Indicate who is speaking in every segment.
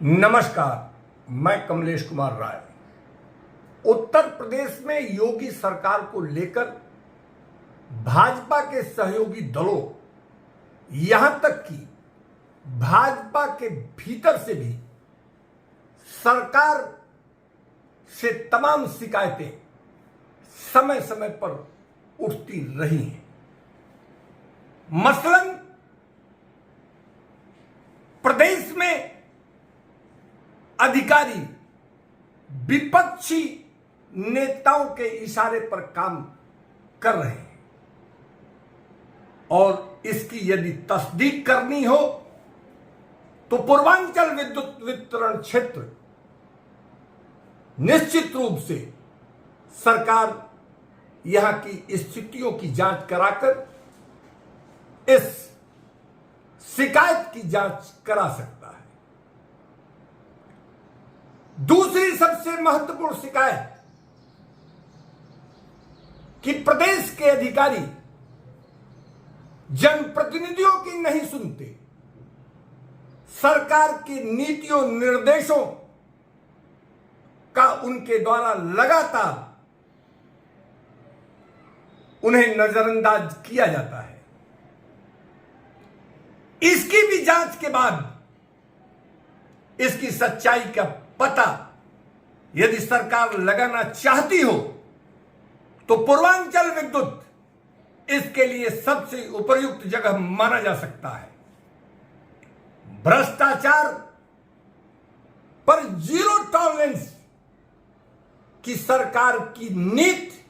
Speaker 1: नमस्कार, मैं कमलेश कुमार राय। उत्तर प्रदेश में योगी सरकार को लेकर भाजपा के सहयोगी दलों, यहां तक कि भाजपा के भीतर से भी सरकार से तमाम शिकायतें समय समय पर उठती रही हैं। मसलन प्रदेश में अधिकारी विपक्षी नेताओं के इशारे पर काम कर रहे हैं और इसकी यदि तस्दीक करनी हो तो पूर्वांचल विद्युत वितरण क्षेत्र निश्चित रूप से सरकार यहां की स्थितियों की जांच कराकर इस शिकायत की जांच करा सकता है। दूसरी सबसे महत्वपूर्ण शिकायत कि प्रदेश के अधिकारी जनप्रतिनिधियों की नहीं सुनते, सरकार की नीतियों निर्देशों का उनके द्वारा लगातार उन्हें नजरअंदाज किया जाता है। इसकी भी जांच के बाद इसकी सच्चाई का पता यदि सरकार लगाना चाहती हो तो पूर्वांचल विद्युत इसके लिए सबसे उपयुक्त जगह माना जा सकता है। भ्रष्टाचार पर जीरो टॉलरेंस की सरकार की नीति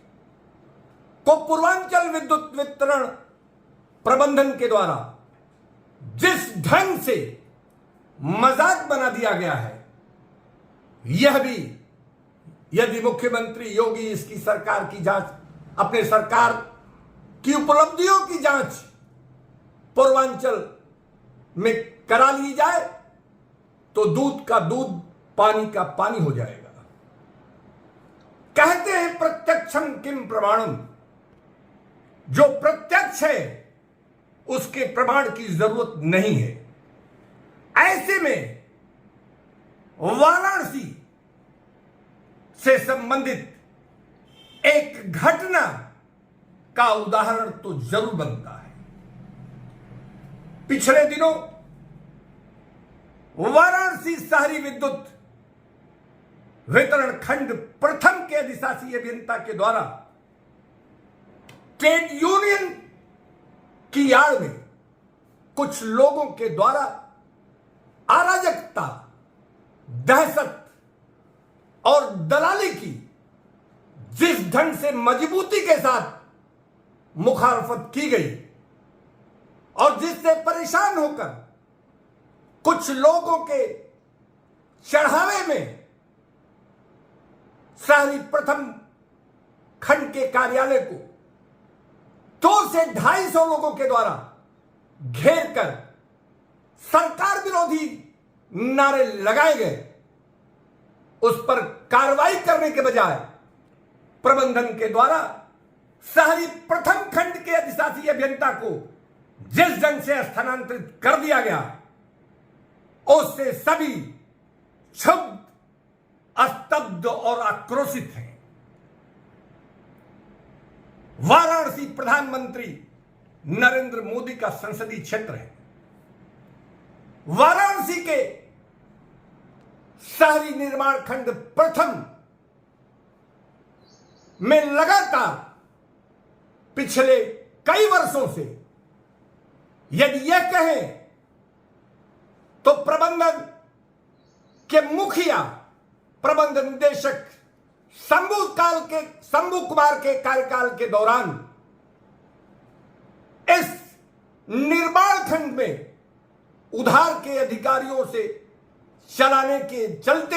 Speaker 1: को पूर्वांचल विद्युत वितरण प्रबंधन के द्वारा जिस ढंग से मजाक बना दिया गया है, यह भी यदि मुख्यमंत्री योगी इसकी सरकार की जांच, अपने सरकार की उपलब्धियों की जांच पूर्वांचल में करा ली जाए तो दूध का दूध, पानी का पानी हो जाएगा। कहते हैं प्रत्यक्षम किम प्रमाणम, जो प्रत्यक्ष है उसके प्रमाण की जरूरत नहीं है। ऐसे में वाराणसी से संबंधित एक घटना का उदाहरण तो जरूर बनता है। पिछले दिनों वाराणसी शहरी विद्युत वितरण खंड प्रथम के अधिशासी अभियंता के द्वारा ट्रेड यूनियन की आड़ में कुछ लोगों के द्वारा अराजकता, दहशत और दलाली की जिस ढंग से मजबूती के साथ मुखालफत की गई और जिससे परेशान होकर कुछ लोगों के चढ़ावे में शहरी प्रथम खंड के कार्यालय को 200 से 250 लोगों के द्वारा घेर कर सरकार विरोधी नारे लगाए गए, उस पर कार्रवाई करने के बजाय प्रबंधन के द्वारा शहरी प्रथम खंड के अधिशासी अभियंता को जिस ढंग से स्थानांतरित कर दिया गया, उससे सभी क्षुब्ध, स्तब्ध और आक्रोशित हैं। वाराणसी प्रधानमंत्री नरेंद्र मोदी का संसदीय क्षेत्र है। वाराणसी के शहरी निर्माण खंड प्रथम में लगातार पिछले कई वर्षों से यदि यह कहें तो प्रबंधन के मुखिया, प्रबंध निदेशक शंभू कुमार के कार्यकाल के दौरान इस निर्माण खंड में उधार के अधिकारियों से चलाने के चलते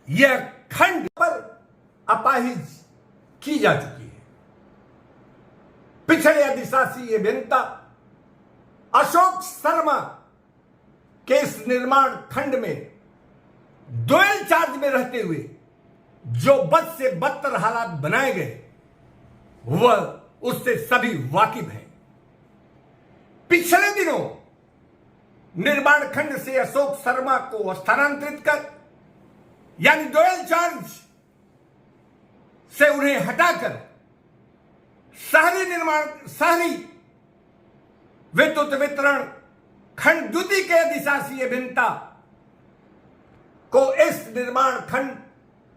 Speaker 1: यह खंड पर अपाहिज की जा चुकी है। पिछले अधिशासी अभियंता अशोक शर्मा के इस निर्माण खंड में डुअल चार्ज में रहते हुए जो बद से बदतर हालात बनाए गए, वह उससे सभी वाकिफ हैं। पिछले दिनों निर्माण खंड से अशोक शर्मा को स्थानांतरित कर, यानी डोयल चार्ज से उन्हें हटाकर शहरी विद्युत वितरण खंड द्वितीय के अधिशासी अभियंता को इस निर्माण खंड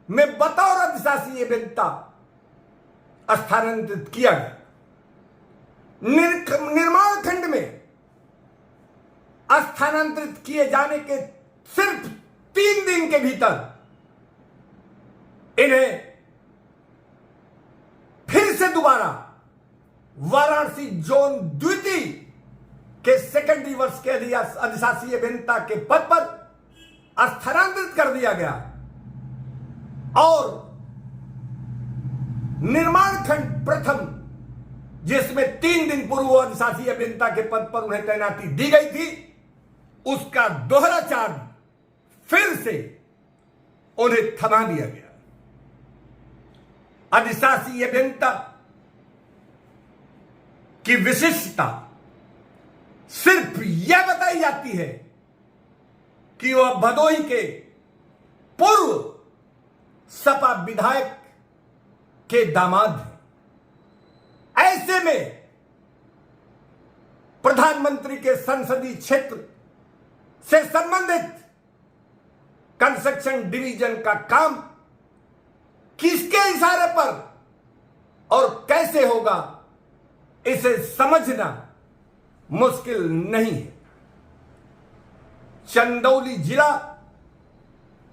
Speaker 1: में बतौर अधिशासी अभियंता स्थानांतरित किया गया। निर्माण खंड में स्थानांतरित किए जाने के सिर्फ 3 दिन के भीतर इन्हें फिर से दोबारा वाराणसी जोन द्वितीय के सेकेंडरी वर्ष के अधिशासी अभियंता के पद पर स्थानांतरित कर दिया गया और निर्माण खंड प्रथम, जिसमें 3 दिन पूर्व अधिशासी अभियंता के पद पर उन्हें तैनाती दी गई थी, उसका दोहरा चार्ज फिर से उन्हें थमा दिया गया। अधिशासी अभियंता की विशिष्टता सिर्फ यह बताई जाती है कि वह भदोही के पूर्व सपा विधायक के दामाद हैं। ऐसे में प्रधानमंत्री के संसदीय क्षेत्र से संबंधित कंस्ट्रक्शन डिवीजन का काम किसके इशारे पर और कैसे होगा, इसे समझना मुश्किल नहीं है। चंदौली जिला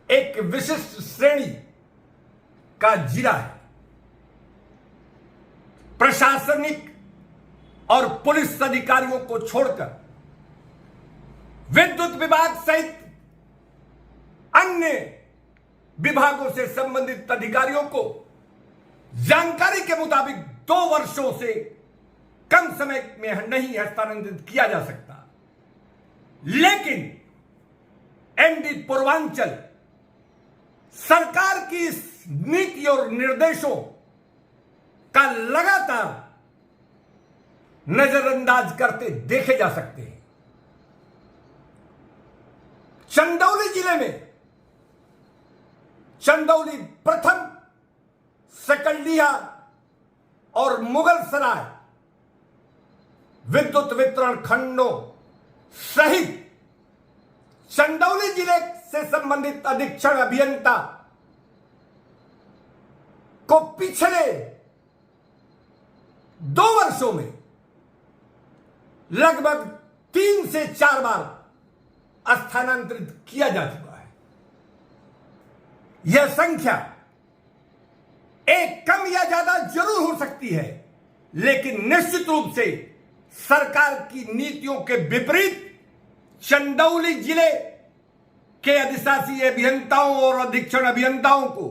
Speaker 1: एक विशिष्ट श्रेणी का जिला है। प्रशासनिक और पुलिस अधिकारियों को छोड़कर विद्युत विभाग सहित अन्य विभागों से संबंधित अधिकारियों को जानकारी के मुताबिक 2 वर्षों से कम समय में नहीं हस्तांतरित किया जा सकता। लेकिन एमडी पूर्वांचल सरकार की इस नीति और निर्देशों का लगातार नजरअंदाज करते देखे जा सकते हैं। चंदौली जिले में चंदौली प्रथम, सकलडीहा और मुगल सराय विद्युत वितरण खंडों सहित चंदौली जिले से संबंधित अधीक्षण अभियंता को पिछले 2 वर्षों में लगभग 3 से 4 बार स्थानांतरित किया जा चुका है। यह संख्या एक कम या ज्यादा जरूर हो सकती है, लेकिन निश्चित रूप से सरकार की नीतियों के विपरीत चंदौली जिले के अधिशासी अभियंताओं और अधीक्षण अभियंताओं को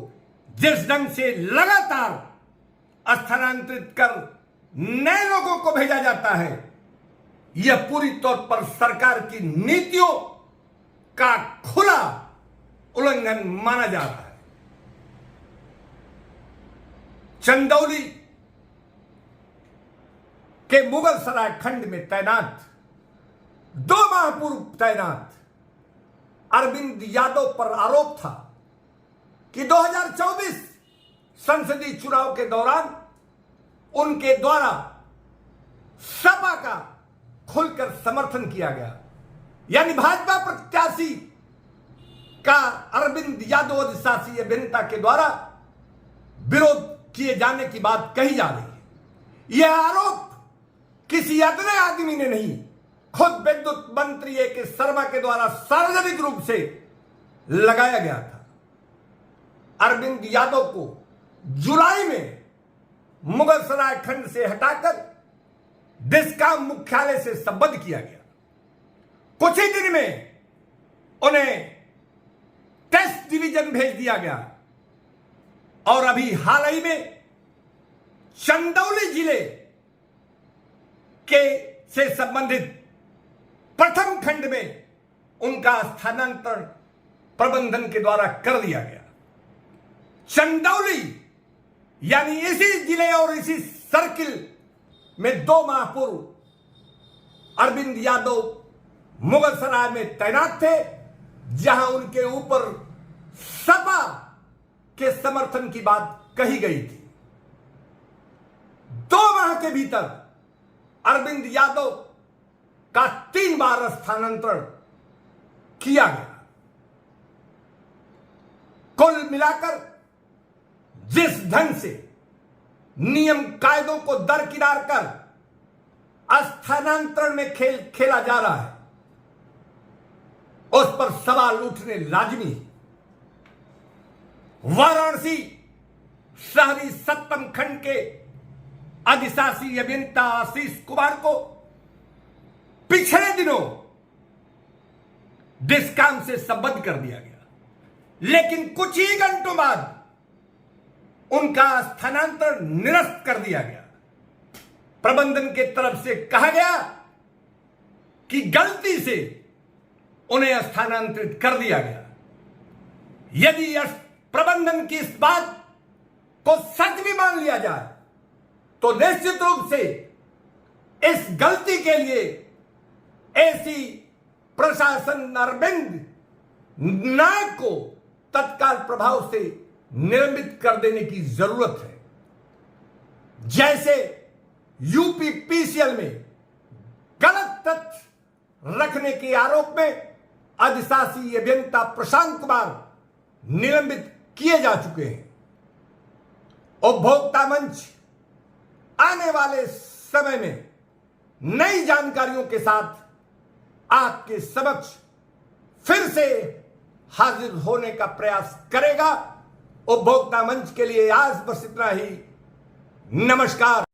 Speaker 1: जिस ढंग से लगातार स्थानांतरित कर नए लोगों को भेजा जाता है, यह पूरी तौर पर सरकार की नीतियों का खुला उल्लंघन माना जा रहा है। चंदौली के मुगल सराय खंड में तैनात 2 माह पूर्व तैनात अरविंद यादव पर आरोप था कि 2024 संसदीय चुनाव के दौरान उनके द्वारा सपा का खुलकर समर्थन किया गया, यानी भाजपा प्रत्याशी का अरविंद यादव अधिशासी अभियंता के द्वारा विरोध किए जाने की बात कही जा रही है। यह आरोप किसी अदने आदमी ने नहीं, खुद विद्युत मंत्री ए.के. शर्मा के द्वारा सार्वजनिक रूप से लगाया गया था। अरविंद यादव को जुलाई में मुगलसराय खंड से हटाकर डिस्कॉम मुख्यालय से संबद्ध किया गया। कुछ ही दिन में उन्हें टेस्ट डिवीजन भेज दिया गया और अभी हाल ही में चंदौली जिले के से संबंधित प्रथम खंड में उनका स्थानांतरण प्रबंधन के द्वारा कर दिया गया। चंदौली यानी इसी जिले और इसी सर्किल में 2 माह पूर्व अरविंद यादव मुगलसराय में तैनात थे, जहां उनके ऊपर सपा के समर्थन की बात कही गई थी। 2 माह के भीतर अरविंद यादव का 3 बार स्थानांतरण किया गया। कुल मिलाकर जिस ढंग से नियम कायदों को दरकिनार कर स्थानांतरण में खेल खेला जा रहा है, उस पर सवाल उठने लाजमी है। वाराणसी शहरी 7वें खंड के अधिशासी अभियंता आशीष कुमार को पिछले दिनों डिस्काम से संबद्ध कर दिया गया, लेकिन कुछ ही घंटों बाद उनका स्थानांतरण निरस्त कर दिया गया। प्रबंधन के तरफ से कहा गया कि गलती से उन्हें स्थानांतरित कर दिया गया। यदि प्रबंधन की इस बात को सच भी मान लिया जाए तो निश्चित रूप से इस गलती के लिए एसी प्रशासन अरविंद नायक को तत्काल प्रभाव से निलंबित कर देने की जरूरत है। जैसे यूपी पीसीएल में गलत तथ्य रखने के आरोप में अधिशासी अभियंता प्रशांत कुमार निलंबित किए जा चुके हैं। उपभोक्ता मंच आने वाले समय में नई जानकारियों के साथ आपके समक्ष फिर से हाजिर होने का प्रयास करेगा। उपभोक्ता मंच के लिए आज बस इतना ही। नमस्कार।